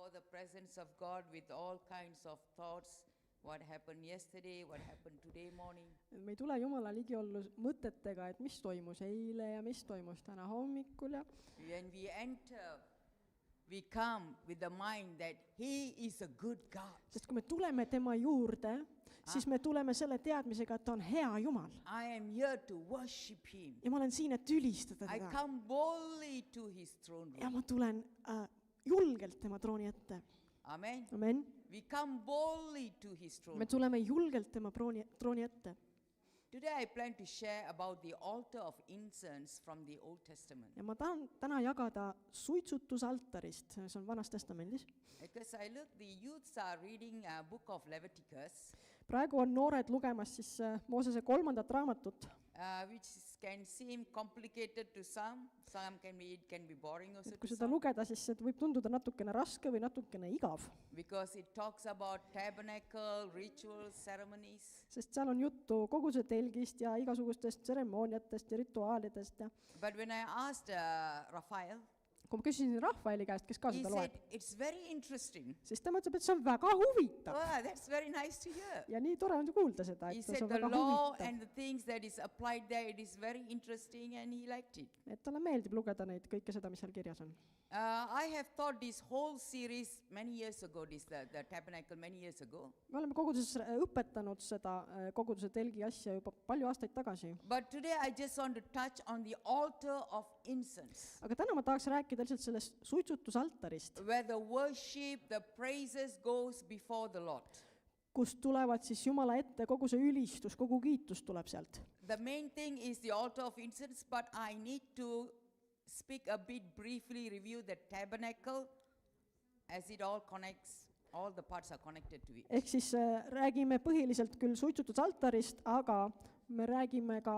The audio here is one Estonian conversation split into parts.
before the presence of God with all kinds of thoughts. What happened yesterday, what happened today morning. Me ei tule Jumala ligi olla mõtetega, et mis toimus eile ja mis toimus täna hommikul ja When we enter, we come with the mind that He is a good God. sest kui me tuleme tema juurde, siis me tuleme selle teadmisega, et ta on hea Jumal. I am here to worship Him. Ja ma olen siin, et ülistada I teda. come boldly to His throne room. Ja ma tulen julgelt tema trooni ette. Amen. Amen. We come boldly to His throne Me room. tuleme julgelt tema trooni ette. Today I plan to share about the altar of incense from the Old Testament. Ja ma tahan täna jagada suitsutusaltarist, see on Vanas Testamendis. Because I look, the youths are reading a book of Leviticus, Praegu on noored lugemas siis Moosese 3. raamatut, which can seem complicated to some. Some it can be boring also et kui to seda some. lugeda, siis see võib tunduda natukene raske või natukene igav, Because it talks about tabernacle, rituals, ceremonies. sest seal on juttu koguse telgist ja igasugustest tseremooniatest ja rituaalidest ja But when I asked Raphael, kui ma küsisin Rahvaeli käest, kes ka he seda said, loeb, it's very interesting. siis tema ütleb, et see on väga huvitav. Oh, that's very nice to hear. Ja nii tore on kuulda seda, He et see said on the väga law huvitav. and the things that is applied there, it is very interesting and he liked it. Et talle meeldib lugeda neid kõike seda, mis seal kirjas on. I have thought this whole series many years ago, the tabernacle many years ago. Me oleme koguduses õpetanud seda koguduse telgi asja juba palju aastaid tagasi. But today I just want to touch on the altar of incense, Aga täna ma tahaks rääkida lihtsalt sellest suitsutusaltarist, where the worship, the praises goes before the Lord. kust tulevad siis Jumala ette kogu see ülistus, kogu kiitus tuleb sealt. The main thing is the altar of incense, but I need to speak a bit briefly, review the tabernacle as it all connects, all the parts are connected to it. Ehk siis räägime põhiliselt küll suitsutusaltarist, aga me räägime ka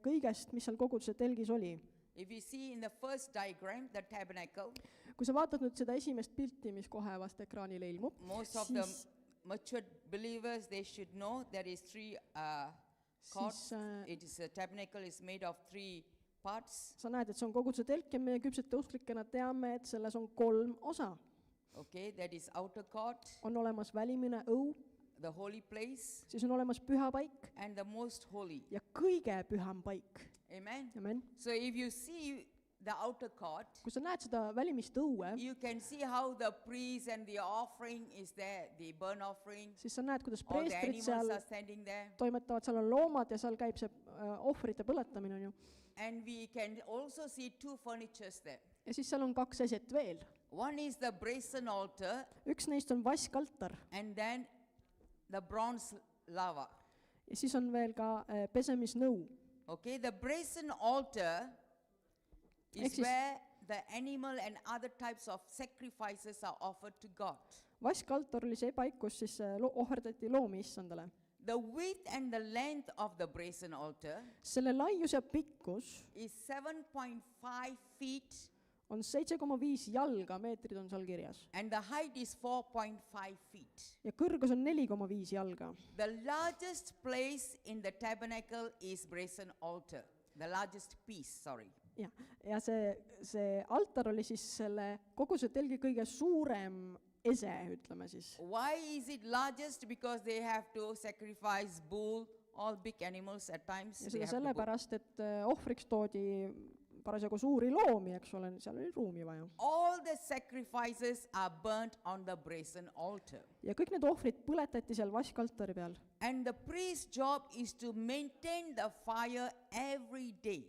kõigest, mis seal koguduse telgis oli. If you see in the first diagram, the tabernacle, Kui sa vaatad nüüd seda esimest pilti, mis kohe vast ekraanile ilmub, most of siis, the matured believers, they should know there is three cords. It is a tabernacle is made of three parts. sa näed, et see on koguduse telk ja meie küpsete usklikena teame, et selles on 3 osa. Okay, that is outer court, On olemas välimine õu, the holy place, siis on olemas pühapaik and the most holy. ja kõige püham paik. Amen. Amen. So if you see the outer court, Kui sa näed seda välimist õue, you can see how the priest and the offering is there, the burnt offering. siis sa näed, kuidas All the preestrid animals seal are standing there. toimetavad, seal on loomad ja seal käib see ohvrite põletamine, on ju. And we can also see two furnitures there. Ja siis seal on 2 eset veel. One is the brazen altar Üks neist on vaskaltar and then the bronze lava. ja siis on veel ka pesemisnõu. Okay, the brazen altar is Ehk siis- where the animal and other types of sacrifices are offered to God. Vaskaltar oli see paik, kus siis ohverdati loomi issandale. The width and the length of the brazen altar Selle laius ja pikkus is 7.5 feet on 7,5 jalga, meetrid on seal kirjas. and the height is 4.5 feet. Ja kõrgus on 4,5 jalga. The largest place in the tabernacle is brazen altar. The largest piece, sorry. Ja see altar oli siis selle kogu see telgi kõige suurem ese, ütleme siis. Why is it largest? Because they have to sacrifice bull, all big animals at times. Ja They seda have to go. sellepärast, et ohvriks toodi parasjagu suuri loomi, eks ole, seal oli ruumi vaja. All the sacrifices are burnt on the brazen altar. Ja kõik need ohvrid põletati seal vaskaltari peal. And the priest's job is to maintain the fire every day.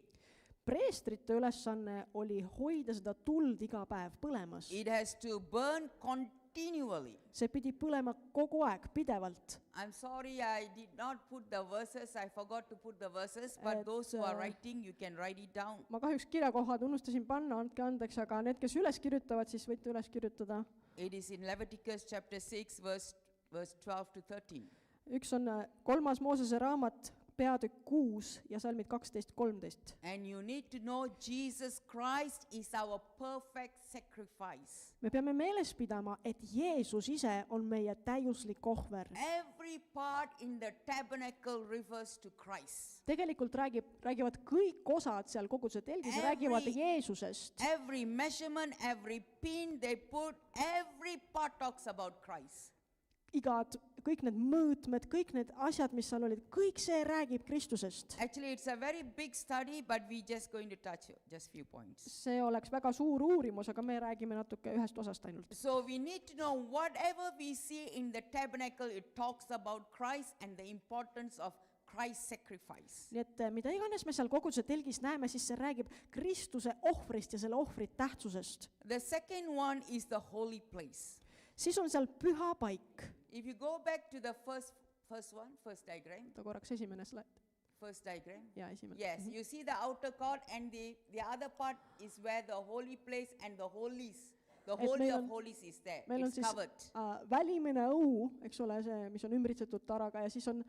Preestrite ülesanne oli hoida seda tuld iga päev põlemas. It has to burn continually. See pidi põlema kogu aeg, pidevalt. I'm sorry, I did not put the verses. I forgot to put the verses, but those who are writing, you can write it down. Ma kahjuks kirjakohad unustasin panna, andke andeks, aga need, kes üles kirjutavad, siis võite üles kirjutada. It is in Leviticus chapter 6, verse 12 to 13. Üks on 3. Moosese raamat, peatükk 6 ja salmid 12-13. And you need to know Jesus Christ is our perfect sacrifice. Me peame meeles pidama, et Jeesus ise on meie täiuslik ohver. Every every part in the tabernacle refers to Christ. tegelikult räägivad kõik osad seal koguduse telgis, räägivad Jeesusest. Every measurement, every pin they put, every part talks about Christ. Kõik need mõõtmed, kõik need asjad, mis seal olid, kõik see räägib Kristusest. Actually, it's a very big study, but we just going to touch just few points. See oleks väga suur uurimus, aga me räägime natuke ühest osast ainult. So we need to know whatever we see in the tabernacle, it talks about Christ and the importance of Christ's sacrifice. Nii et mida iganes me seal koguduse telgis näeme, siis see räägib Kristuse ohvrist ja selle ohvri tähtsusest. The second one is the holy place. Siis on seal püha paik. If you go back to the first diagram. Korraks esimene slaid. First diagram. Ja, esimene. Yes, you see the outer court and the other part is where the holy place and the holies, the holy of holies is there. Meil on It's siis covered. Välimine õu, eks ole, see, mis on ümbritsetud taraga ja siis on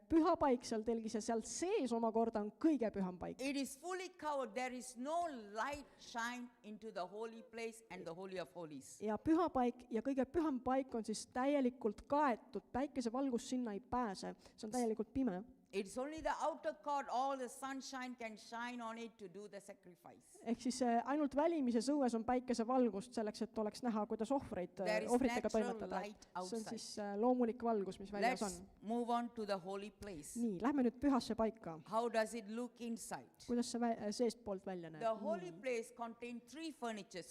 püha paik seal telgis ja seal sees omakorda on kõige püham paik. It is fully covered. There is no light shine into the holy place and the holy of holies. Ja püha paik ja kõige püham paik on siis täielikult kaetud, päikesevalgus sinna ei pääse, see on täielikult pime. It's only the outer court, all the sunshine can shine on it to do the sacrifice. Ehk siis ainult välimises õues on päikesevalgust selleks, et oleks näha, kuidas ohvritega toimetada. See on siis loomulik valgus, mis väljas on. Let's move on to the holy place. Nii, lähme nüüd pühasse paika. How does it look inside? Kuidas see seest poolt välja näeb? The holy place contains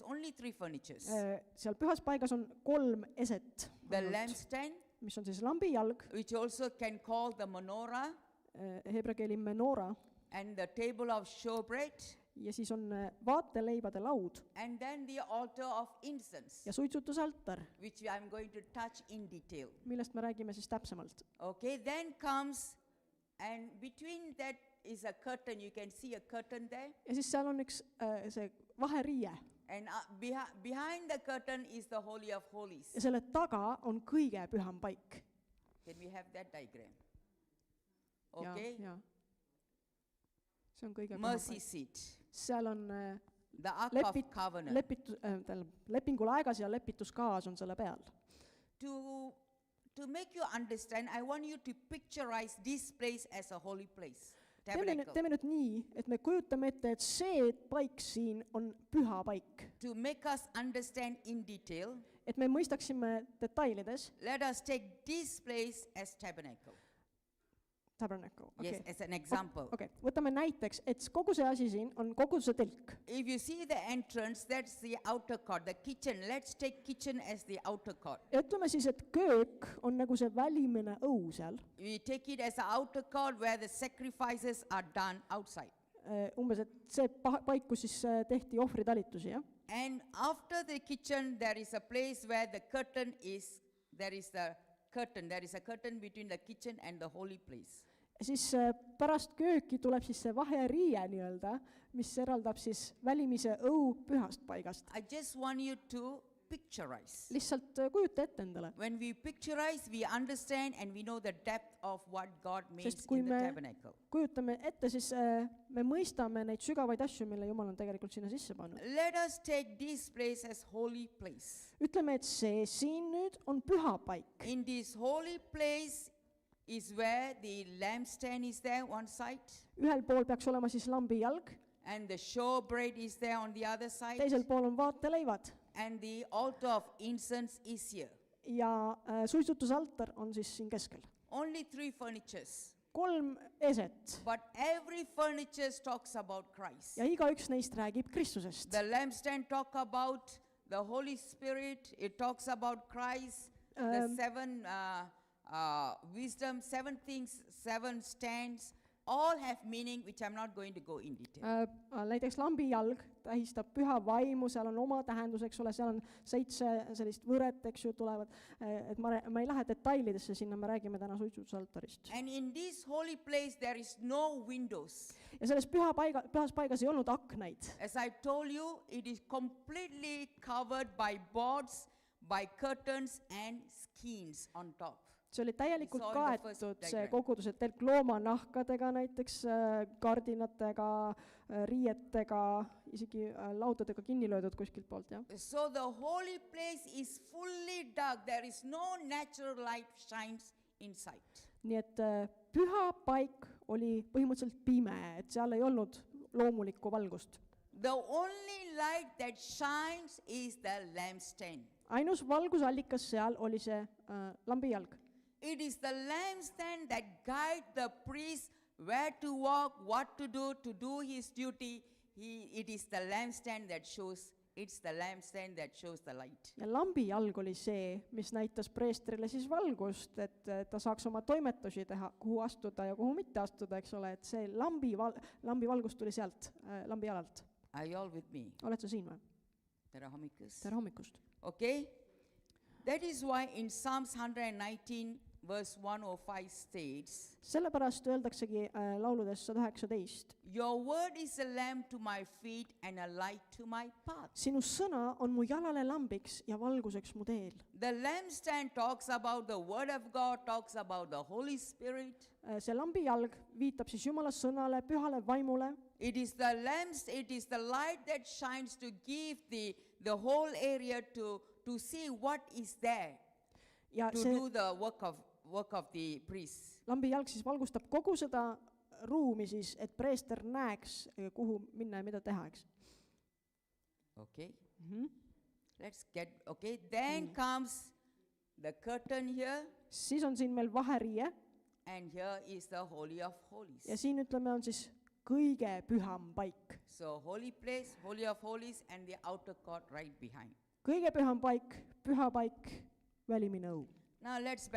only three furnitures. Seal pühas paigas on 3 eset. The lampstand, mis on siis lambijalg, which also can call the menorah, heebrea keeli menora, and the table of showbread, ja siis on vaateleibade laud and then the altar of incense, ja suitsutusaltar, which I am going to touch in detail. millest me räägime siis täpsemalt. Okay, then comes, and between that is a curtain. You can see a curtain there. Ja siis seal on üks see vaheriie. And behind the curtain is the Holy of Holies. Ja selle taga on kõige püham paik. Can we have that diagram? Okay. Ja. See on kõige püham Mercy paik. seat. Seal on The Ark of Covenant. lepingulaegas ja lepituskaas on selle peal. To make you understand, I want you to picturize this place as a holy place. Tabernacle. Teeme nüüd nii, et me kujutame ette, et see paik siin on püha paik. To make us understand in detail, Et me mõistaksime detailides. let us take this place as tabernacle. Tabernacle. Yes, as an example. Okay. Võtame näiteks, et kogu see asi siin on koguduse telk. If you see the entrance, that's the outer court, the kitchen. Let's take kitchen as the outer court. Ja ütleme siis, et köök on nagu see välimine õu seal. We take it as an outer court where the sacrifices are done outside. Umbes, et see paik, kus siis tehti ohvritalitusi, jah? And after the kitchen, there is a place where the curtain is, there is a curtain between the kitchen and the holy place. Siis pärast kööki tuleb siis see vaheriie nii-öelda, mis eraldab siis välimise õu pühast paigast. I just want you to picturize. Lihtsalt kujuta ette endale. When we picturize, we understand and we know the depth of what God means Sest kui in the me tabernacle. kujutame ette, siis me mõistame neid sügavaid asju, mille Jumal on tegelikult sinna sisse pannud. Let us take this place as holy place. Ütleme, et see siin nüüd on püha paik. In this holy place is where the lampstand is there one side, Ühel pool peaks olema siis lambijalg, and the showbread is there on the other side, teisel pool on vaateleivad and the altar of incense is here. ja suitsutusaltar on siis siin keskel. Only 3 furnitures, 3 eset but every furniture talks about Christ. ja igaüks neist räägib Kristusest. The lampstand talk about the Holy Spirit, it talks about Christ, the 7 wisdom, 7 things, 7 stands, all have meaning which I'm not going to go in detail. Näiteks lambijalg tähistab püha vaimu, seal on oma tähendus, eks ole, seal on 7 sellist võret, eks ju, tulevad, et ma ei lähe detailidesse sinna, me räägime täna suitsutusaltarist. And in this holy place there is no windows. Ja selles pühas paigas ei olnud aknaid. As I told you, it is completely covered by boards, by curtains and skins on top. See oli täielikult It's all in the first kaetud see diagram. koguduse telk loomanahkadega, näiteks kardinatega, riietega, isegi laudadega kinni löödud kuskilt poolt, jah. So the holy place is fully dark. There is no natural light shines inside. nii et püha paik oli põhimõtteliselt pime, et seal ei olnud loomulikku valgust. The only light that shines is the lampstand. Ainus valgusallikas seal oli see lambijalg. It is the lampstand that guides the priest where to walk, what to do his duty. It is the lampstand that shows, it's the lampstand that shows the light. Ja lambijalg oli see, mis näitas preestrile siis valgust, et ta saaks oma toimetusi teha, kuhu astuda ja kuhu mitte astuda, eks ole, et see lambi valgus tuli sealt lambijalalt. Are you all with me? Oled sa siin või? Tere hommikust. Tere hommikust. Okay? That is why in Psalms 119 verse 105 states, Sellepärast öeldaksegi lauludes 119. your word is a lamp to my feet and a light to my path. Sinu sõna on mu jalale lambiks ja valguseks mu teel. The lampstand talks about the word of God, talks about the Holy Spirit. See lambijalg viitab siis Jumala sõnale, pühale vaimule. It is the lamps, it is the light that shines to give the whole area to see what is there, Ja to see do the work of the priest. lambijalg siis valgustab kogu seda ruumi siis, et preester näeks, kuhu minna ja mida teha, eks. Okay? Let's get, okay, then comes the curtain here, Siis on siin meil vaheriie and here is the Holy of Holies. ja siin ütleme on siis kõige püham paik. So holy place, Holy of Holies, and the outer court right behind. Kõige püham paik, püha paik, välimine õu. Now let's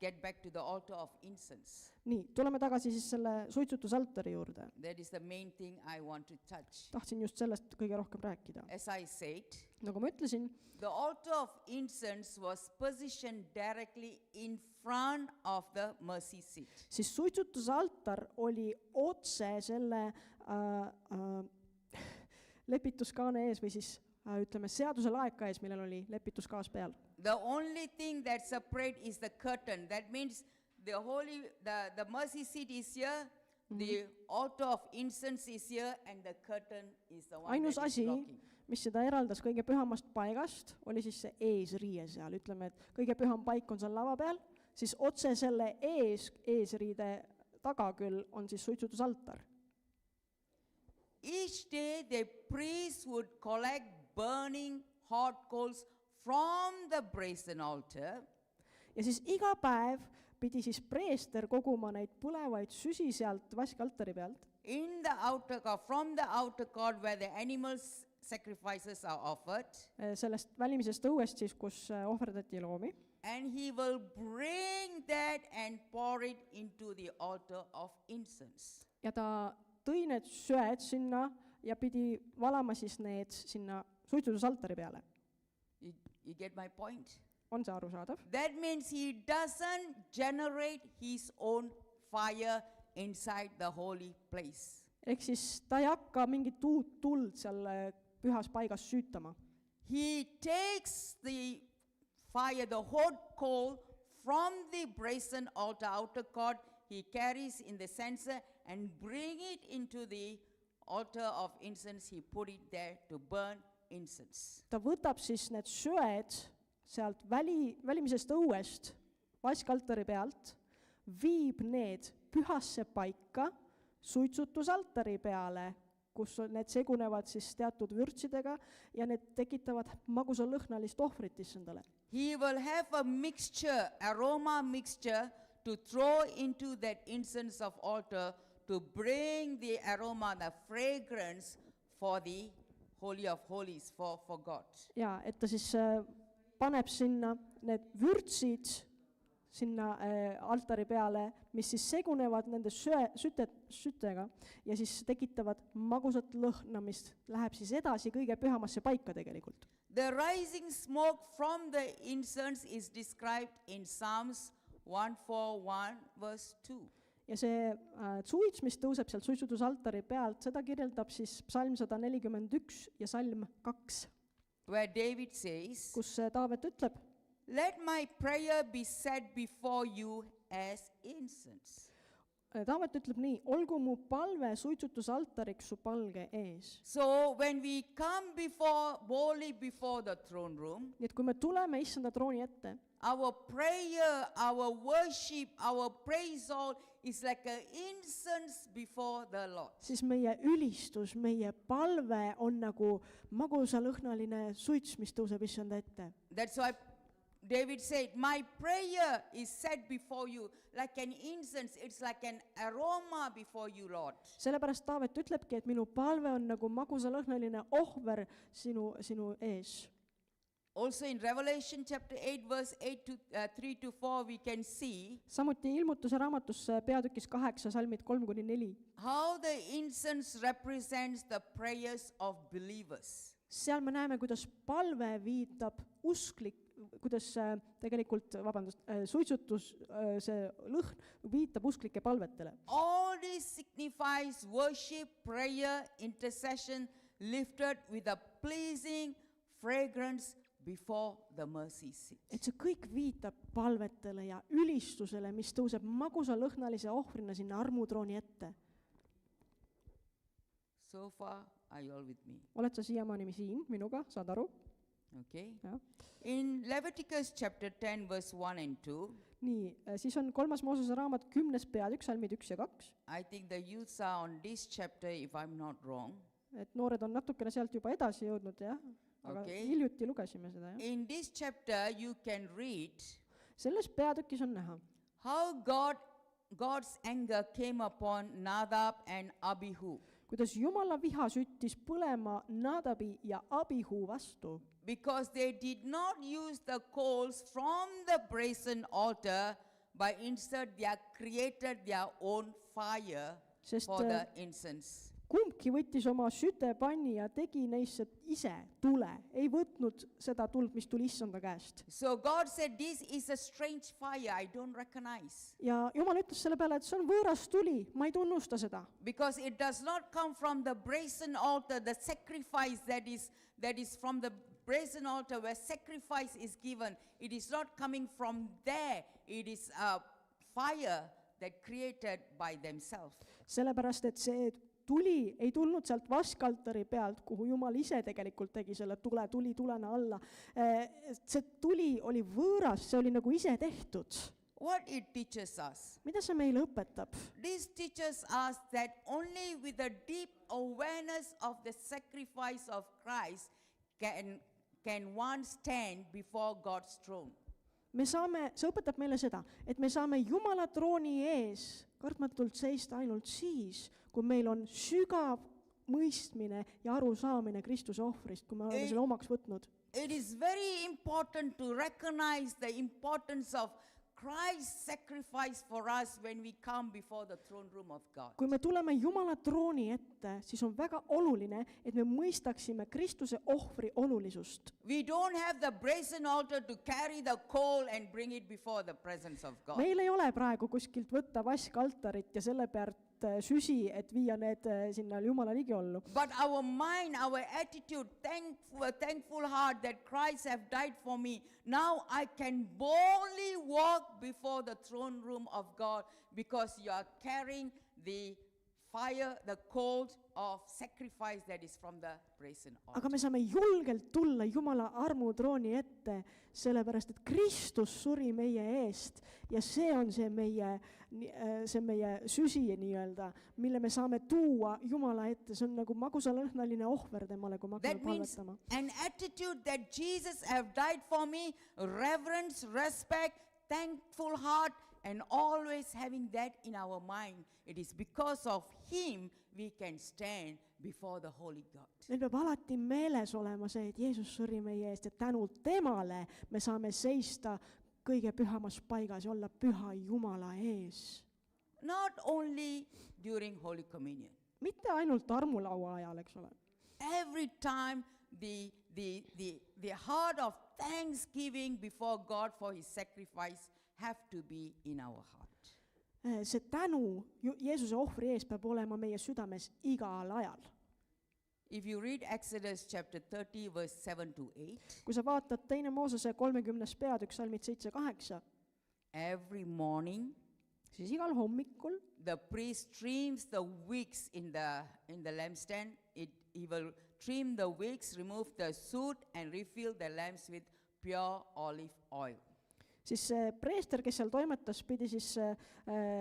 get back to the altar of incense. Nii, tuleme tagasi siis selle suitsutusaltari juurde. That is the main thing I want to touch. Tahtsin just sellest kõige rohkem rääkida. As I said, Nagu ma ütlesin, the altar of incense was positioned directly in front of the mercy seat. siis suitsutusaltar oli otse selle lepituskaane ees või siis ütleme seaduse laeka ees, millel oli lepituskaas peal. The only thing that separate is the curtain. That means the mercy seat is here, the altar of incense is here, and the curtain is the one Ainus that is asi, blocking. mis seda eraldas kõige pühamast paigast, oli siis see eesriie seal. Ütleme, et kõige püham paik on seal lava peal, siis otse selle eesriide taga küll on siis suitsutusaltar. Each day the priest would collect burning hot coals from the brazen altar. Ja siis iga päev pidi siis preester koguma neid põlevaid süsi sealt vaskaltari pealt. In the outer court, from the outer court where the animals sacrifices are offered, Sellest välimisest õuest siis, kus ohverdati loomi. and he will bring that and pour it into the altar of incense. Ja ta tõi need söed sinna ja pidi valama siis need sinna suitsutusaltari peale. You get my point? On see arusaadav? That means he doesn't generate his own fire inside the holy place. Ehk siis ta ei hakka mingit uut tuld seal pühas paigas süütama. He takes the fire, the hot coal from the brazen altar outer court, he carries in the censer and bring it into the altar of incense. He put it there to burn incense. Ta võtab siis need söed sealt välimisest õuest vaskaltari pealt, viib need pühasse paika suitsutusaltari peale, kus need segunevad siis teatud vürtsidega ja need tekitavad magusalõhnalist ohvrit issandale. He will have a mixture, aroma mixture, to throw into that incense of altar to bring the aroma, the fragrance for the Holy of Holies, for God. Ja, et ta siis paneb sinna need vürtsid sinna altari peale, mis siis segunevad nende sütega ja siis tekitavad magusat lõhna, mis läheb siis edasi kõige pühamasse paika tegelikult. The rising smoke from the incense is described in Psalms 141 verse 2. Ja see suits, mis tõuseb sealt suitsutusaltari pealt, seda kirjeldab siis psalm 141 ja salm 2, where David says, kus Taavet ütleb, let my prayer be set before you as incense. Taavet ütleb nii, olgu mu palve suitsutusaltariks su palge ees. So when we come boldly before the throne room, Nii et kui me tuleme issanda trooni ette, our prayer, our worship, our praise all is like an incense before the Lord. siis meie ülistus, meie palve on nagu magusalõhnaline suits, mis tõuseb issanda ette. That's why David said, my prayer is set before you like an incense. It's like an aroma before you, Lord. Sellepärast Taavet ütlebki, et minu palve on nagu magusalõhnaline ohver sinu ees. Also in Revelation chapter 8 verse 3 to 4 we can see Samuti ilmutuse raamatus peatükis 8 salmid 3-4. how the incense represents the prayers of believers. Seal me näeme, kuidas palve viitab kuidas tegelikult, suitsutus, see lõhn viitab usklike palvetele. All this signifies worship, prayer, intercession lifted with a pleasing fragrance before the mercy seat. Et see kõik viitab palvetele ja ülistusele, mis tõuseb magusalõhnalise ohvrina sinna armutrooni ette. So far, are you all with me? Oled sa siiamaani siin minuga, saad aru? Okay. Ja. In Leviticus chapter 10 verse 1 and 2, Nii, siis on 3. Moosese raamat 10. peatükk, salmid 1 ja 2. I think the youths are on this chapter if I'm not wrong. Et noored on natukene sealt juba edasi jõudnud, jah. Aga Okay. hiljuti lugesime seda, jah. In this chapter you can read Selles peatükis on näha, how God's anger came upon Nadab and Abihu. kuidas Jumala viha süttis põlema Nadabi ja Abihu vastu, Because they did not use the coals from the brazen altar, but instead they created their own fire Sest, for the incense. kumbki võttis oma sütepanni ja tegi neisse ise tule, ei võtnud seda tuld, mis tuli issanda käest. So God said, this is a strange fire, I don't recognize. Ja Jumal ütles selle peale, et see on võõras tuli, ma ei tunnusta seda. Because it does not come from the brazen altar, the sacrifice that is from the brazen altar where sacrifice is given. It is not coming from there. It is a fire that created by themselves. Sellepärast, et see tuli ei tulnud sealt vaskaltari pealt, kuhu Jumal ise tegelikult tegi selle tuli tulena alla. See tuli oli võõras, see oli nagu ise tehtud. What it teaches us? Mida see meile õpetab? This teaches us that only with a deep awareness of the sacrifice of Christ can one stand before God's throne. See õpetab meile seda, et me saame Jumala trooni ees kartmatult seista ainult siis, kui meil on sügav mõistmine ja arusaamine Kristuse ohvrist, kui me oleme selle omaks võtnud. It is very important to recognize the importance of Christ's sacrifice for us when we come before the throne room of God. Kui me tuleme Jumala trooni ette, siis on väga oluline, et me mõistaksime Kristuse ohvri olulisust. We don't have the brazen altar to carry the coal and bring it before the presence of God. Meil ei ole praegu kuskilt võtta vaskaltarit ja selle pealt süsi, et viia need sinna Jumala ligiollu. But our mind, our attitude, thankful heart that Christ have died for me, now I can boldly walk before the throne room of God because you are carrying the fire, the coals of sacrifice that is from the brazen altar. Aga me saame julgelt tulla Jumala armutrooni ette, sellepärast, et Kristus suri meie eest ja see on see meie süsi nii-öelda, mille me saame tuua Jumala ette. See on nagu magusalõhnaline ohver temale, kui me hakkame palvetama. An attitude that Jesus have died for me, reverence, respect, thankful heart, and always having that in our mind. It is because of him we can stand before the holy God. Meil peab alati meeles olema see, et Jeesus suri meie eest ja tänu temale me saame seista kõige pühamas paigas ja olla püha Jumala ees. Not only during Holy Communion. Mitte ainult armulaua ajal, eks ole. Every time the heart of thanksgiving before God for his sacrifice have to be in our heart. See tänu Jeesuse ohvri ees peab olema meie südames igal ajal. If you read Exodus chapter 30 verse 7 to 8, Kui sa vaatad 2. Moosese 30. peatükk, salmid 7-8, every morning siis igal hommikul the priest trims the wicks in the lampstand. He will trim the wicks, remove the soot, and refill the lamps with pure olive oil. siis see preester, kes seal toimetas, pidi siis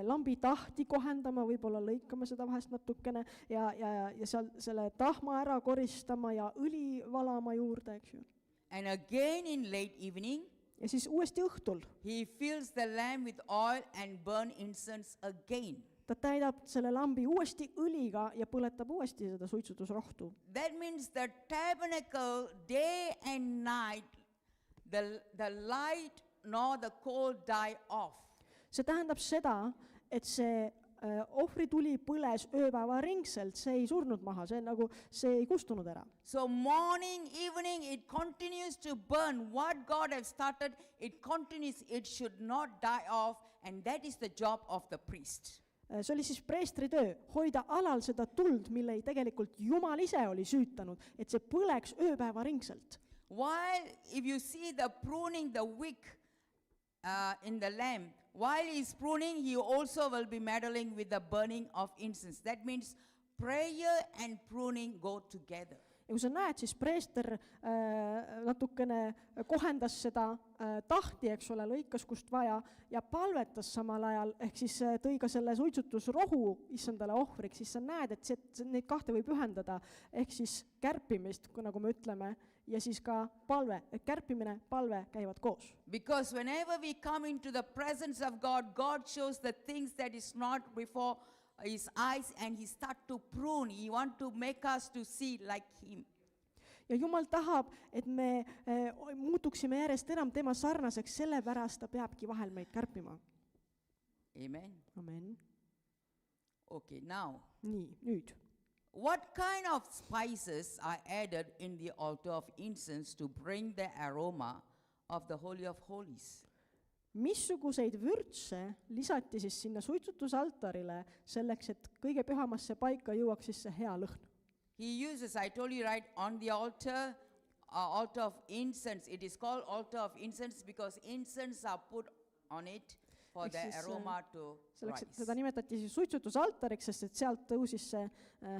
lambi tahti kohendama, võib-olla lõikama seda vahest natukene ja seal selle tahma ära koristama ja õli valama juurde, eks ju. And again in late evening, Ja siis uuesti õhtul he fills the lamp with oil and burn incense again. ta täidab selle lambi uuesti õliga ja põletab uuesti seda suitsutusrohtu. That means the tabernacle, day and night, the light nor the cold die off. See tähendab seda, et see ohvrituli põles ööpäevaringselt, see ei surnud maha, see ei kustunud ära. So morning, evening, it continues to burn. What God has started, it continues. It should not die off, and that is the job of the priest. See oli siis preestri töö, hoida alal seda tuld, mille tegelikult Jumal ise oli süütanud, et see põleks ööpäevaringselt. While, if you see the pruning the wick in the lamp, while he is pruning, he also will be meddling with the burning of incense. That means prayer and pruning go together. Ja kui sa näed, siis preester natukene kohendas seda tahti, eks ole, lõikas kust vaja ja palvetas samal ajal, ehk siis tõi ka selle suitsutusrohu issandale ohvriks, siis sa näed, et neid kahte võib ühendada, ehk siis kärpimist, nagu me ütleme, ja siis ka palve, et kärpimine, palve käivad koos. Because whenever we come into the presence of God, God shows the things that is not before his eyes and he start to prune. He want to make us to see like him. Ja Jumal tahab, et me muutuksime järjest enam tema sarnaseks, sellepärast ta peabki vahel meid kärpima. Amen. Amen. Okay, now. Nii, nüüd. What kind of spices are added in the altar of incense to bring the aroma of the Holy of Holies? Missuguseid vürtse lisati siis sinna suitsutusaltarile selleks, et kõige pühamasse paika jõuaks siis see hea lõhn? He uses, I told you right, on the altar of incense. It is called altar of incense because incense are put on it for Ehk the siis, aroma to selleks, et rise. seda nimetati siis suitsutusaltariks, sest et sealt tõusis see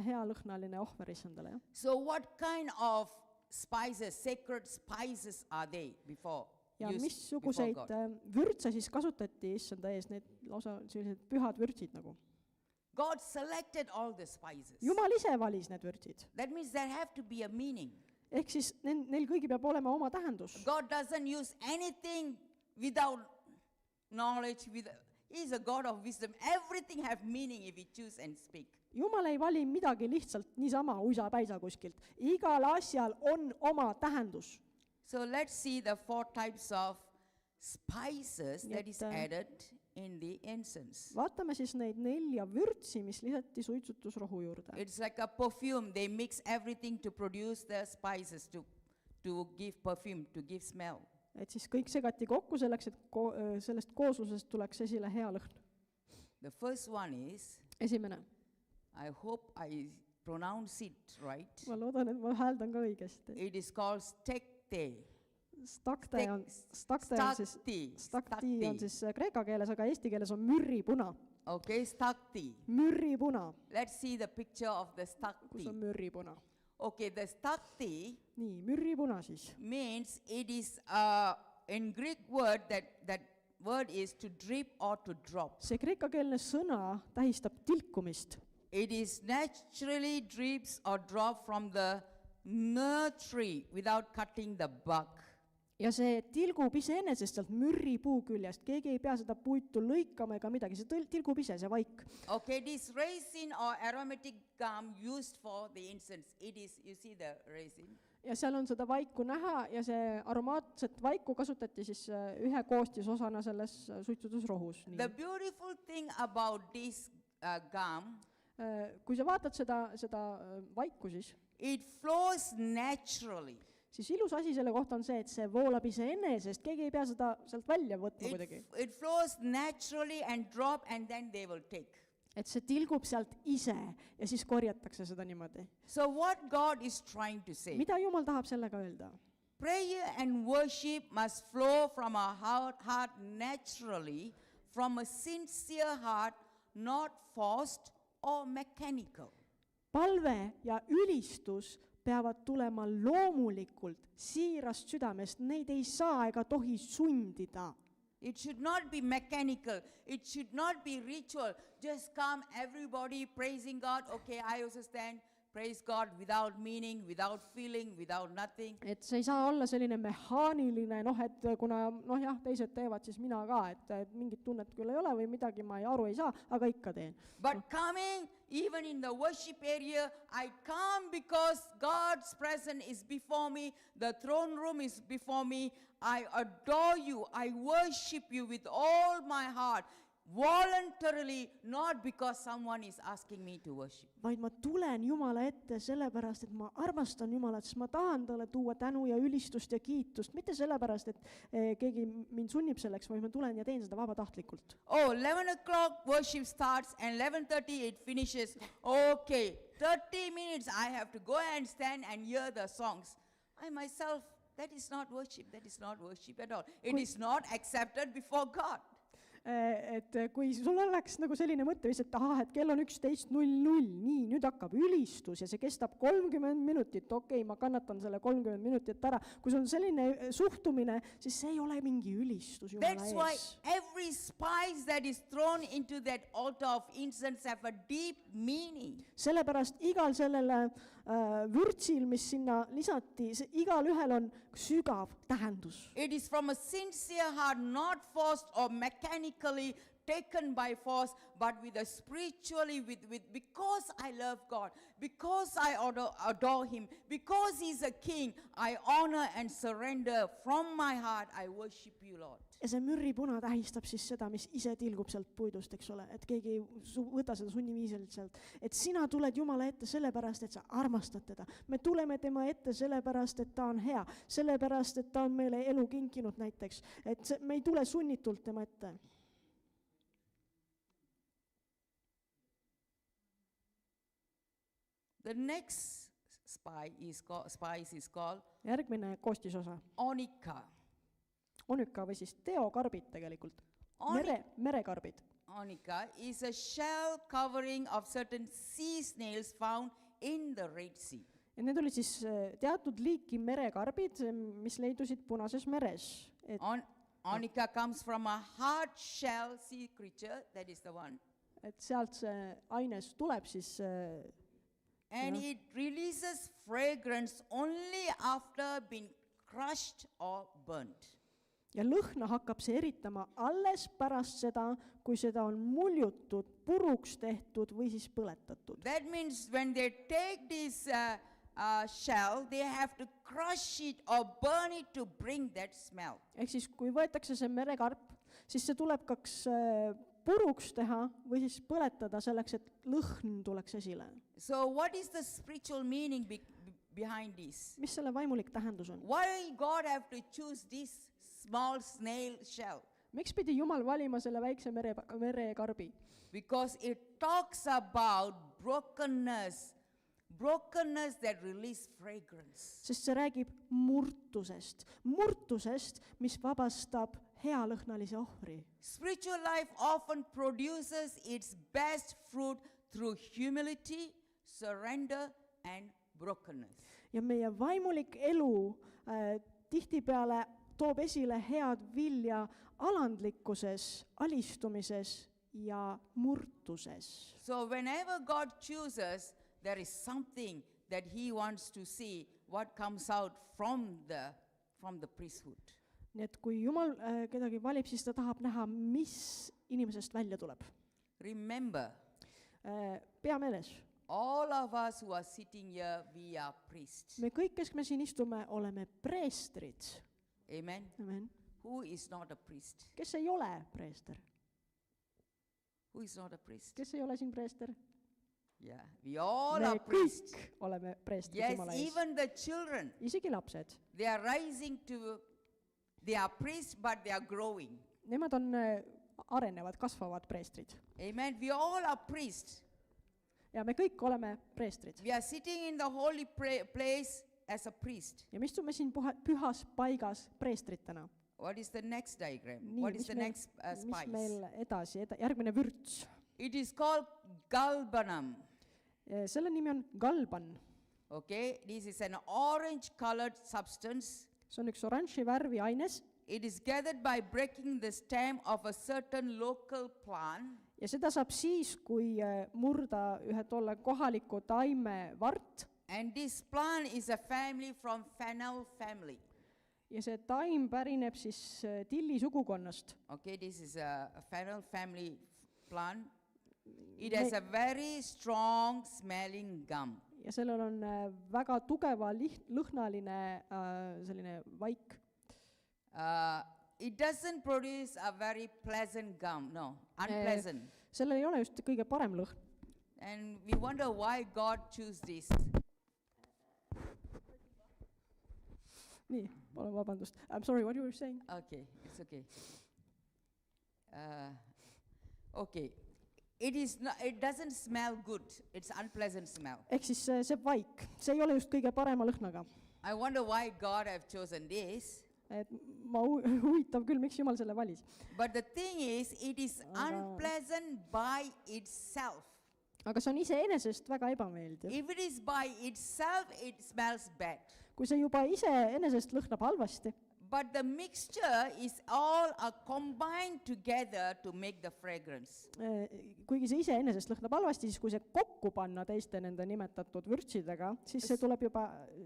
hea lõhnaline ohver issandale. Ja? So what kind of spices, sacred spices are they before? Ja Used missuguseid before God? vürtse siis kasutati issanda ees, need lausa sellised pühad vürtsid nagu. God selected all the spices. Jumal ise valis need vürtsid. That means there have to be a meaning. Ehk siis neil kõigi peab olema oma tähendus. God doesn't use anything without knowledge. He's a God of wisdom. Everything have meaning if he choose and speak. Jumal ei vali midagi lihtsalt niisama uisa-päisa kuskilt. Igal asjal on oma tähendus. So let's see the 4 types of spices that is added in the incense. Vaatame siis neid 4 vürtsi, mis lisati suitsutusrohu juurde. It's like a perfume. They mix everything to produce the spices to give perfume, to give smell. Et siis kõik segati kokku selleks, et sellest kooslusest tuleks esile hea lõhn. The first one is, Esimene. I hope I pronounce it right. Ma loodan, et ma hääldan ka õigesti. It is called stekte. Stakti on siis kreeka keeles, aga eesti keeles on mürripuna. Okay, stakti. Mürripuna. Let's see the picture of the Kus stakti. on mürripuna? Okay, the stakti Nii, mürripuna siis. means it is in Greek word that word is to drip or to drop. See kreekakeelne sõna tähistab tilkumist. It is naturally drips or drop from the nursery without cutting the bark. Ja see tilgub iseenesest sealt mürripuu küljest. Keegi ei pea seda puitu lõikama ega midagi. See tilgub ise, see vaik. Okay, this resin or aromatic gum used for the incense. It is, you see the resin. Ja seal on seda vaiku näha ja see aromaatset vaiku kasutati siis ühe koostisosana selles suitsutusrohus. The beautiful thing about this gum, Kui sa vaatad seda vaiku siis, it flows naturally. siis ilus asi selle kohta on see, et see voolab iseenesest, keegi ei pea seda sealt välja võtma kuidagi. It flows naturally and drop and then they will take. Et see tilgub sealt ise ja siis korjatakse seda niimoodi. So what God is trying to say? Mida Jumal tahab sellega öelda? Prayer and worship must flow from our heart naturally, from a sincere heart, not forced or mechanical. palve ja ülistus peavad tulema loomulikult, siirast südamest, neid ei saa ega tohi sundida. It should not be mechanical. It should not be ritual. Just come, everybody praising God. Okay, I also stand. Praise God without meaning, without feeling, without nothing. Et see ei saa olla selline mehaaniline, et kuna jah, teised teevad, siis mina ka, et mingit tunnet küll ei ole või midagi ma aru ei saa, aga ikka teen. But coming, even in the worship area, I come because God's presence is before me. The throne room is before me. I adore you. I worship you with all my heart. Voluntarily, not because someone is asking me to worship. Vaid ma tulen Jumala ette sellepärast, et ma armastan Jumalat, sest ma tahan talle tuua tänu ja ülistust ja kiitust, mitte sellepärast, et keegi mind sunnib selleks, vaid ma tulen ja teen seda vabatahtlikult. Oh, 11 o'clock worship starts and 11:30 it finishes. Okay, 30 minutes I have to go and stand and hear the songs. I myself, that is not worship. That is not worship at all. It is not accepted before God. Et kui sul oleks nagu selline mõte, et et kell on 11:00, nii, nüüd hakkab ülistus ja see kestab 30 minutit, okei, ma kannatan selle 30 minutit ära. Kui sul on selline suhtumine, siis see ei ole mingi ülistus Jumala That's why ees. every spice that is thrown into that altar of incense have a deep meaning. Sellepärast igal sellele vürtsil, mis sinna lisati, igal ühel on sügav tähendus. It is from a sincere heart, not forced or mechanically taken by force, but with a spiritually, because I love God, because I adore Him, because He's a King, I honor and surrender from my heart. I worship you, Lord. Ja see mürripuna tähistab siis seda, mis ise tilgub sealt puidust, eks ole, et keegi ei võta seda sunniviisiliselt sealt. Et sina tuled Jumala ette sellepärast, et sa armastad teda. Me tuleme tema ette sellepärast, et ta on hea, sellepärast, et ta on meile elu kinkinud näiteks. Et me ei tule sunnitult tema ette. The next spice is called Järgmine koostisosa. onycha. Onycha või siis teokarbid tegelikult. Merekarbid. Onycha is a shell covering of certain sea snails found in the Red Sea. Ja need olid siis teatud liiki merekarbid, mis leidusid Punases meres. Onycha comes from a hard shell sea creature, that is the one. Et sealt see aines tuleb siis And it releases fragrance only after being crushed or burnt. ja lõhna hakkab see eritama alles pärast seda, kui seda on muljutud, puruks tehtud või siis põletatud. That means when they take this shell, they have to crush it or burn it to bring that smell. Ehk siis, kui võetakse see merekarp, siis see tuleb kas puruks teha või siis põletada selleks, et lõhn tuleks esile. So what is the spiritual meaning behind this? Mis selle vaimulik tähendus on? Why God have to choose this small snail shell? Miks pidi Jumal valima selle väikse merekarbi? Because it talks about brokenness that release fragrance. Sest see räägib murtusest, mis vabastab healõhnalise ohvri. Spiritual life often produces its best fruit through humility, surrender and brokenness. Ja meie vaimulik elu tihtipeale toob esile head vilja alandlikkuses, alistumises ja murtuses. So whenever God chooses, there is something that He wants to see what comes out from the priesthood. Nii et kui Jumal kedagi valib, siis ta tahab näha, mis inimesest välja tuleb. Remember, Pea meeles, all of us who are sitting here, we are priests. me kõik, kes me siin istume, oleme preestrid. Amen. Amen. Who is not a priest? Kes ei ole preester? Who is not a priest? Kes ei ole siin preester? Yeah, we all Me are priests. kõik oleme preestrid Yes, Jumala ees. even the children, Isegi lapsed. they are rising to, they are priests, but they are growing. Nemad on arenevad, kasvavad preestrid. Amen. We all are priests. Ja me kõik oleme preestrid. We are sitting in the holy place as a priest. Ja me istume siin pühas paigas preestritena. What is the next diagram? Nii, What is the next mis spice? meil edasi, järgmine vürts. It is called galbanum. Selle nimi on galban. Okay, this is an orange-colored substance. See on üks oranži värvi aines It is gathered by breaking the stem of a certain local plant. ja seda saab siis, kui murda ühe tolle kohaliku taime vart And this plant is a family from fennel family. ja see taim pärineb siis tilli sugukonnast. Okay, this is a fennel family plant. It has a very strong smelling gum. Ja sellel on väga tugeva lõhnaline selline vaik. It doesn't produce a very pleasant gum, no, unpleasant. Sellel ei ole just kõige parem lõhn. And we wonder why God chose this. Nii, palun vabandust. I'm sorry, what you were saying? Okay, it's okay. Okay. It doesn't smell good. It's unpleasant smell. Ehk siis see vaik, see ei ole just kõige parema lõhnaga. I wonder why God have chosen this. Et ma huvitav küll, miks Jumal selle valis. But the thing is, it is unpleasant by itself. Aga see on iseenesest väga ebameeldiv. If it is by itself, it smells bad. Kui see juba iseenesest lõhnab halvasti, But the mixture is all combined together to make the fragrance. kuigi see iseenesest lõhnab halvasti, siis kui see kokku panna teiste nende nimetatud vürtsidega, siis see tuleb juba,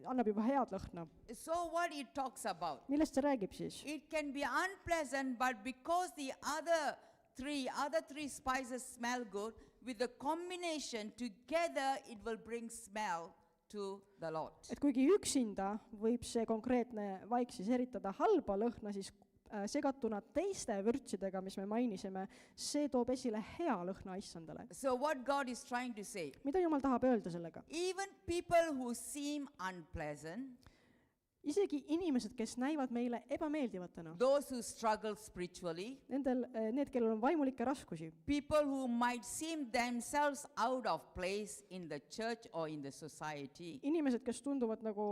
annab juba head lõhna. So what it talks about? Millest see räägib siis? It can be unpleasant, but because the other three spices smell good, with the combination together it will bring smell to the Lord. Et kuigi üksinda võib see konkreetne vaik siis eritada halba lõhna, siis segatuna teiste vürtsidega, mis me mainisime, see toob esile hea lõhna issandale. So what God is trying to say, Mida Jumal tahab öelda sellega? even people who seem unpleasant, Isegi inimesed, kes näivad meile ebameeldivatena, those who struggle spiritually, need, kellel on vaimulikke raskusi, people who might seem themselves out of place in the church or in the society, inimesed, kes tunduvad nagu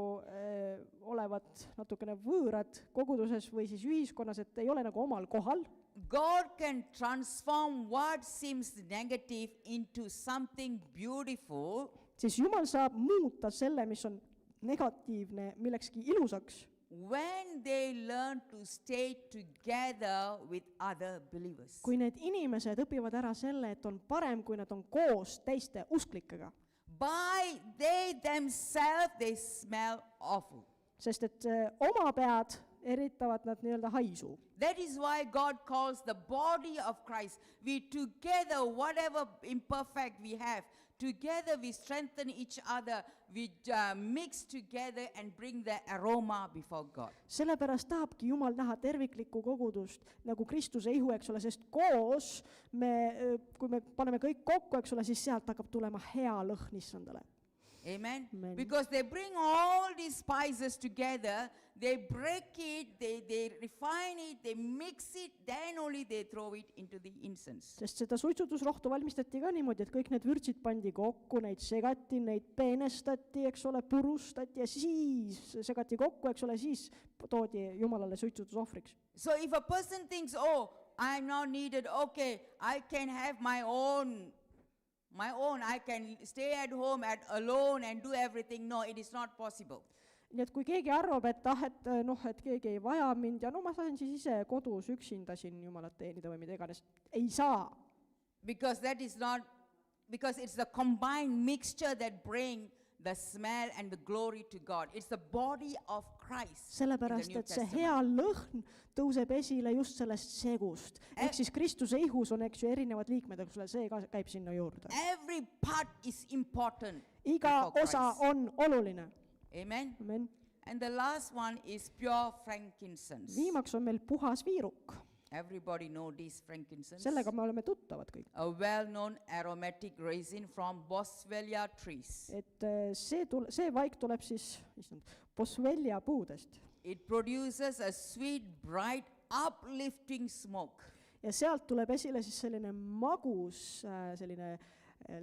olevat natukene võõrad koguduses või siis ühiskonnas, et ei ole nagu omal kohal, God can transform what seems negative into something beautiful siis Jumal saab muuta selle, mis on negatiivne, millekski ilusaks, when they learn to stay together with other believers. kui need inimesed õpivad ära selle, et on parem, kui nad on koos teiste usklikega. By they themselves, they smell awful. Sest et oma pead eritavad nad nii-öelda haisu. That is why God calls the body of Christ. We together, whatever imperfect we have, together we strengthen each other, we mix together and bring the aroma before God. Sellepärast tahabki Jumal näha terviklikku kogudust nagu Kristuse ihu, eks ole, sest koos kui me paneme kõik kokku, eks ole, siis sealt hakkab tulema hea lõhn issandale. Amen? Amen. Because they bring all these spices together, they break it, they refine it, they mix it, then only they throw it into the incense. Sest seda suitsutusrohtu valmistati ka niimoodi, et kõik need vürtsid pandi kokku, neid segati, neid peenestati, eks ole, purustati ja siis segati kokku, eks ole, siis toodi Jumalale suitsutusohvriks. So if a person thinks, oh, I'm not needed, okay, I can have my own, I can stay at home alone and do everything. No, it is not possible. Nii et kui keegi arvab, et keegi ei vaja mind ja no ma saan siis ise kodus üksinda siin Jumalat teenida või mida iganes, ei saa. Because it's the combined mixture that bring the smell and the glory to God. It's the body of Christ. Sellepärast, et see hea lõhn tõuseb esile just sellest segust. Ehk siis Kristuse ihus on, eks ju, erinevad liikmed, eks ole, see ka käib sinna juurde. Every part is important. Iga osa on oluline. Amen. Amen. And the last one is pure frankincense. Viimaks on meil puhas viiruk. Everybody know this frankincense. Sellega me oleme tuttavad kõik. A well-known aromatic resin from Boswellia trees. Et see vaik tuleb siis Boswellia puudest. It produces a sweet, bright, uplifting smoke. Ja sealt tuleb esile siis selline magus, selline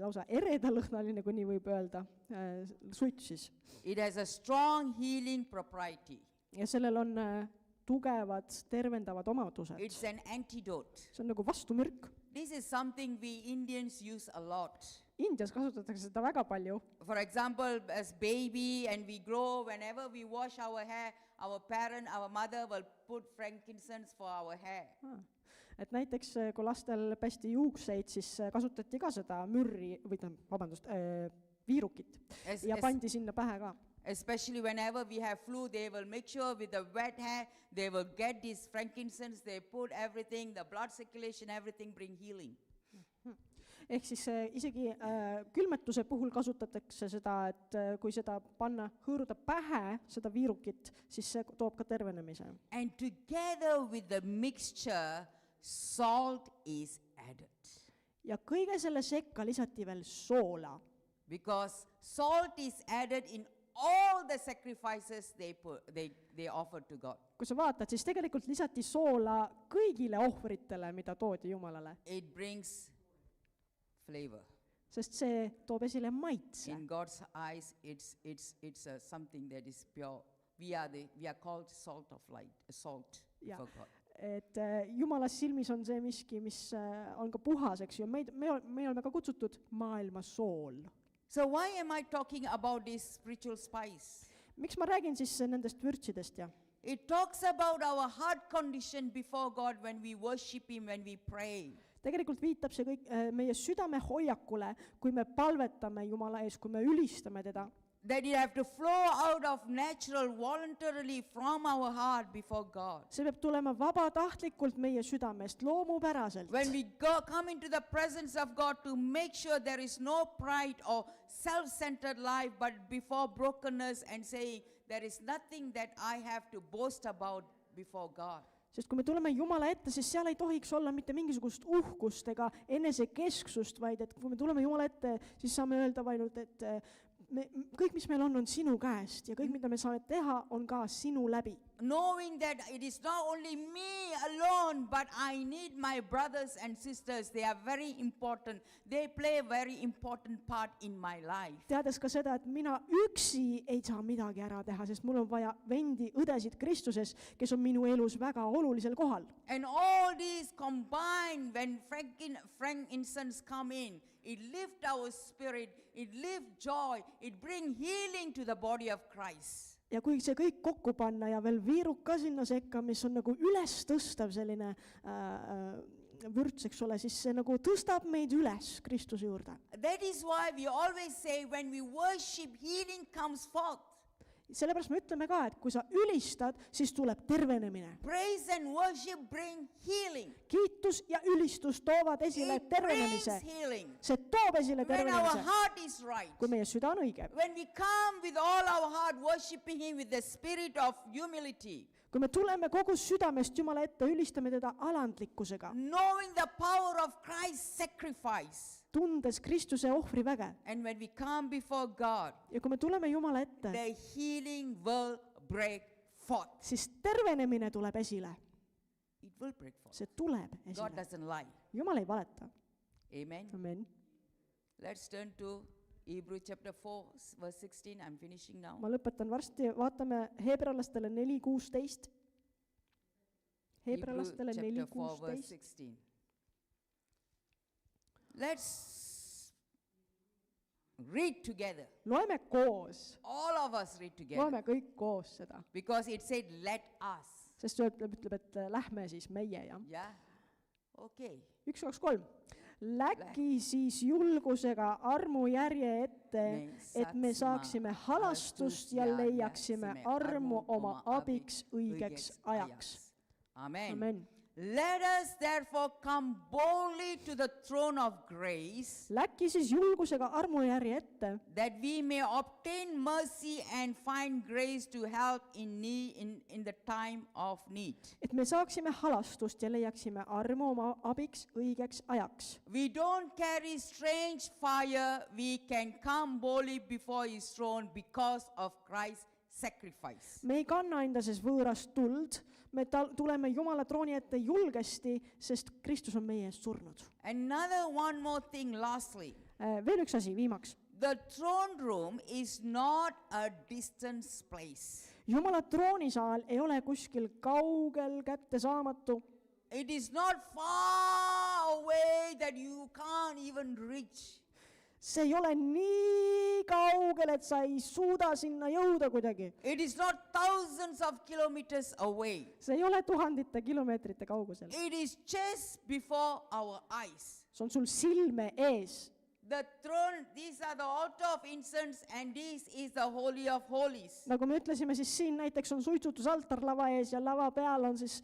lausa eredalõhnaline, kui nii võib öelda, suits siis. It has a strong healing property. Ja sellel on tugevad tervendavad omadused. It's an antidote. See on nagu vastumürk. This is something we Indians use a lot. Indias kasutatakse seda väga palju. For example, as baby and we grow, whenever we wash our hair, our parent, our mother will put frankincense for our hair. Et näiteks kui lastel pesti juukseid, siis kasutati ka seda mürri või viirukit ja pandi sinna pähe ka. Especially whenever we have flu, they will make sure with the wet hair, they will get this frankincense, they put everything, the blood circulation, everything bring healing. Ehk siis isegi külmetuse puhul kasutatakse seda, et kui seda panna, hõõruda pähe seda viirukit, siis see toob ka tervenemise. And together with the mixture, salt is added. Ja kõige selle sekka lisati veel soola. Because salt is added in all the sacrifices they offered to God. Kui sa vaatad, siis tegelikult lisati soola kõigile ohvritele, mida toodi Jumalale. It brings flavor. Sest see toob esile maitse. In God's eyes, it's something that is pure. We are called salt of light, salt for God. Et Jumala silmis on see miski, mis on ka puhas, eks ju. Me oleme ka kutsutud maailma sool. So why am I talking about this spiritual spice? Miks ma räägin siis nendest vürtsidest ja? It talks about our heart condition before God when we worship Him, when we pray. Tegelikult viitab see kõik meie südame hoiakule, kui me palvetame Jumala ees, kui me ülistame teda. That you have to flow out of natural, voluntarily from our heart before God. See peab tulema vabatahtlikult meie südamest, loomupäraselt. When we come into the presence of God to make sure there is no pride or self-centered life, but before brokenness and saying there is nothing that I have to boast about before God. Sest kui me tuleme Jumala ette, siis seal ei tohiks olla mitte mingisugust uhkust ega enesekesksust, vaid et kui me tuleme Jumala ette, siis saame öelda ainult, et kõik, mis meil on sinu käest ja kõik, mida me saame teha, on ka sinu läbi. Knowing that it is not only me alone, but I need my brothers and sisters. They are very important. They play a very important part in my life. Teades ka seda, et mina üksi ei saa midagi ära teha, sest mul on vaja vendi, õdesid Kristuses, kes on minu elus väga olulisel kohal. And all these combined, when frankincense come in, it lift our spirit, it lift joy, it bring healing to the body of Christ. Ja kui see kõik kokku panna ja veel viiruk ka sinna sekka, mis on nagu üles tõstav selline vürts, eks ole, siis see nagu tõstab meid üles Kristuse juurde. That is why we always say when we worship, healing comes forth. Sellepärast me ütleme ka, et kui sa ülistad, siis tuleb tervenemine. Praise and worship bring healing. Kiitus ja ülistus toovad esile tervenemise. See toob esile tervenemise. When our heart is right. Kui meie süda on õige. When we come with all our heart worshiping Him with the spirit of humility. Kui me tuleme kogu südamest Jumala ette, ülistame teda alandlikkusega. Knowing the power of Christ's sacrifice. Tundes Kristuse ohvriväge. And when we come before God, ja kui me tuleme Jumala ette, the healing will break forth. Siis tervenemine tuleb esile. It will break forth. See tuleb esile. God doesn't lie. Jumal ei valeta. Amen. Amen. Let's turn to Hebrews chapter 4, verse 16. I'm finishing now. Ma lõpetan varsti, vaatame Hebralastele 4:16. Hebralastele 4:16. Let's read together. Loeme koos. All of us read together. Loeme kõik koos seda. Because it said, let us. Sest see ütleb, et lähme siis meie, jah. Yeah. Okay. 1, 2, 3. Läki siis julgusega armujärje ette, et me saaksime halastust ja leiaksime armu oma abiks õigeks ajaks. Amen. Amen. Let us therefore come boldly to the throne of grace. Läki siis julgusega armujärje ette, that we may obtain mercy and find grace to help in need in the time of need. Et me saaksime halastust ja leiaksime armu oma abiks õigeks ajaks. We don't carry strange fire, we can come boldly before His throne because of Christ's sacrifice. Me ei kanna enda sees võõrast tuld, me tuleme Jumala trooni ette julgesti, sest Kristus on meie eest surnud. One more thing lastly. Veel üks asi, viimaks. The throne room is not a distant place. Jumala troonisaal ei ole kuskil kaugel kättesaamatu. It is not far away that you can't even reach. See ei ole nii kaugel, et sa ei suuda sinna jõuda kuidagi. It is not thousands of kilometers away. See ei ole tuhandete kilomeetrite kaugusel. It is just before our eyes. See on sul silme ees. The throne, these are the altar of incense, and this is the Holy of Holies. Nagu me ütlesime, siis siin näiteks on suitsutusaltar lava ees ja lava peal on siis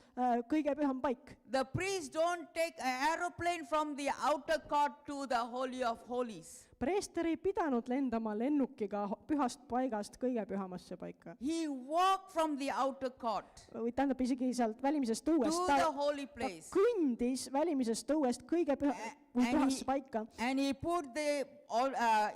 kõige püham paik. The priests don't take an aeroplane from the outer court to the Holy of Holies. Preester ei pidanud lendama lennukiga pühast paigast kõige pühamasse paika. He walked from the outer court Või tähendab isegi sealt välimisest õuest. to the holy Ta place. kõndis välimisest õuest kõige pühasse paika. And he put the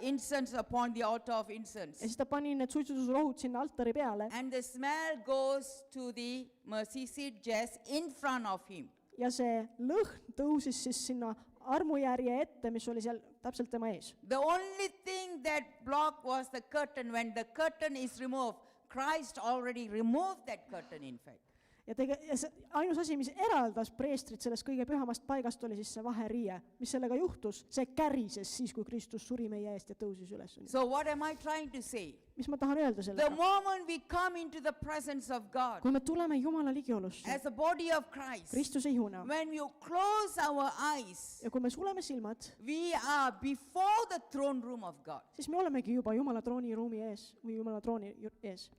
incense upon the altar of incense. Ja siis ta pani need suitsutusrohud sinna altari peale. And the smell goes to the mercy seat just in front of him. Ja see lõhn tõusis siis sinna armujärje ette, mis oli seal täpselt tema ees. The only thing that blocked was the curtain. When the curtain is removed, Christ already removed that curtain, in fact. Ja see ainus asi, mis eraldas preestrit sellest kõige pühamast paigast, oli siis see vaheriie. Mis sellega juhtus? See kärises siis, kui Kristus suri meie eest ja tõusis üles. So what am I trying to say? Mis ma tahan öelda The sellega? moment we come into the presence of God Kui me tuleme Jumala ligiolusse, as a body of Christ, Kristuse ihuna, when you close our eyes, ja kui me suleme silmad, we are before the throne room of God. siis me olemegi juba Jumala trooniruumi ees või Jumala trooni ees.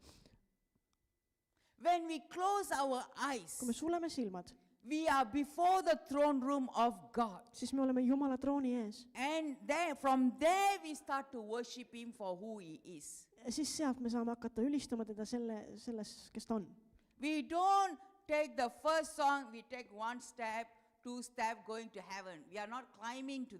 When we close our eyes, Kui me suleme silmad, we are before the throne room of God. siis me oleme Jumala trooni ees. And then from there we start to worship him for who he is. Ja siis sealt me saame hakata ülistama teda selles, kes ta on. We don't take the first song, we take one step, two step going to heaven. We are not climbing to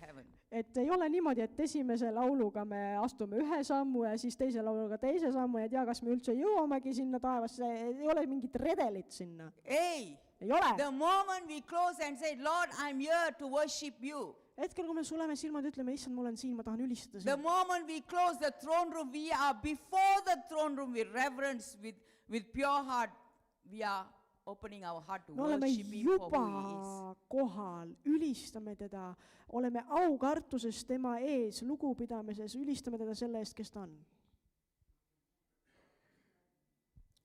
heaven. Et ei ole niimoodi, et esimese lauluga me astume ühe sammu ja siis teise lauluga teise sammu ja ei tea, kas me üldse jõuamegi sinna taevasse. Ei ole mingit redelit sinna. Hey, Ei ole. the moment we close and say, Lord, I'm here to worship you. Hetkel, kui me suleme silmad, ütleme, issand, ma olen siin, ma tahan ülistada The sind. moment we close the throne room, we are before the throne room with reverence, with pure heart. We are opening our heart to Me oleme worship him for juba who he is. kohal, ülistame teda, oleme aukartuses tema ees, lugupidamises, ülistame teda selle eest, kes ta on.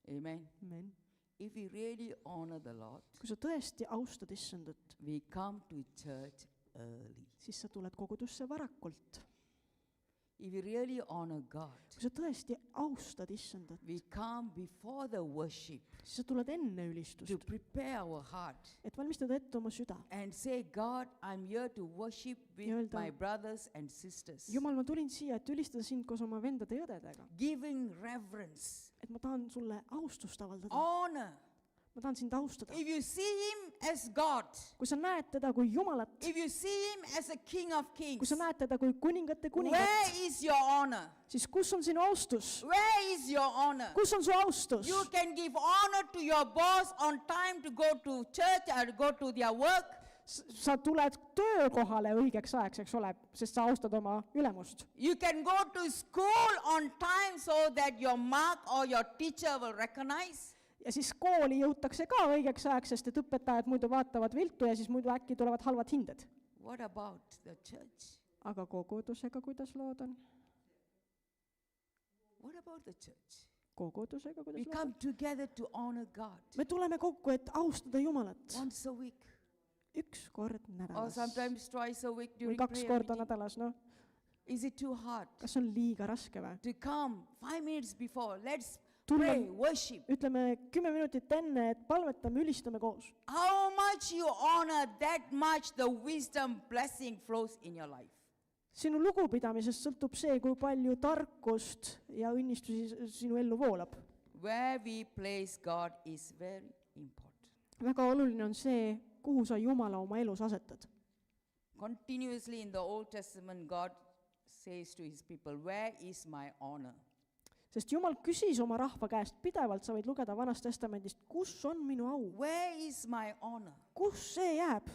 Amen. Amen. If we really honor the Lord, Kui sa tõesti austad issandat, we come to church early. siis sa tuled kogudusse varakult. If we really honor God, Kui sa tõesti austad issandat, we come before the worship siis sa tuled enne to ülistust, prepare our heart et valmistada ette oma süda. and say, God, I'm here to worship with Ja öelda, my brothers and sisters, Jumal, ma tulin siia, et ülistada sind koos oma vendade ja õdedega. giving reverence, Et ma tahan sulle austust avaldada. honor. Ma tahan sind austada. If you see him as God, Kui sa näed teda kui Jumalat, if you see him as a King of kui Kings, sa näed teda kui kuningate kuningat, where is your honor? siis kus on sinu austus? Where is your honor? Kus on su austus? You can give honor to your boss on time to go to church or go to their work. Sa tuled töökohale õigeks ajaks, eks ole, sest sa austad oma ülemust. You can go to school on time so that your mark or your teacher will recognize. Ja siis kooli jõutakse ka õigeks ajaks, sest et õpetajad muidu vaatavad viltu ja siis muidu äkki tulevad halvad hinded. What about the church? Aga kogudusega kuidas lood on? What about the church? Kogudusega We kuidas lood come on? together to honor God Me tuleme kokku, et austada Jumalat once a week üks kord or nädalas sometimes twice a week või during 2 prayer korda meeting. nädalas, noh. Is it too hard Kas on liiga raske või? to come 5 minutes before? Let's Tulla- pray, worship. Ütleme 10 minutit enne, et palvetame, ülistame koos. How much you honor, that much the wisdom blessing flows in your life. Sinu lugupidamisest sõltub see, kui palju tarkust ja õnnistusi sinu ellu voolab. Where we place God is very important. Väga oluline on see, kuhu sa Jumala oma elus asetad. Continuously in the Old Testament, God says to his people, where is my honor? Sest Jumal küsis oma rahva käest pidevalt, sa võid lugeda Vanast Testamendist, kus on minu au? Where is my honor? Kus see jääb?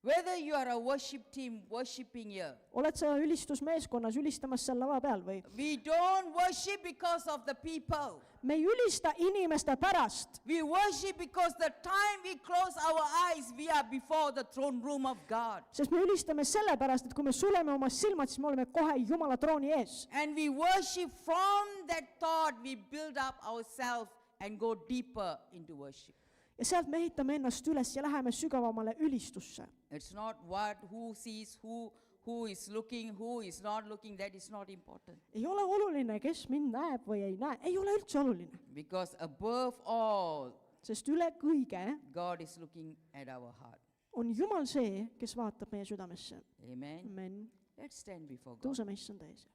Whether you are a worship team worshiping here, oled sa ülistusmeeskonnas ülistamas seal lava peal või? we don't worship because of the people. me ei ülista inimeste pärast, We worship because the time we close our eyes, we are before the throne room of God. sest me ülistame sellepärast, et kui me suleme oma silmad, siis me oleme kohe Jumala trooni ees. And we worship from that thought, we build up ourselves and go deeper into worship. ja sealt me ehitame ennast üles ja läheme sügavamale ülistusse. It's not who sees, who is looking, who is not looking, that is not important. ei ole oluline, kes mind näeb või ei näe, ei ole üldse oluline, Because above all, sest üle kõige God is looking at our heart. on Jumal see, kes vaatab meie südamesse. Amen. Amen. Let's stand before God. tõuseme issanda ees.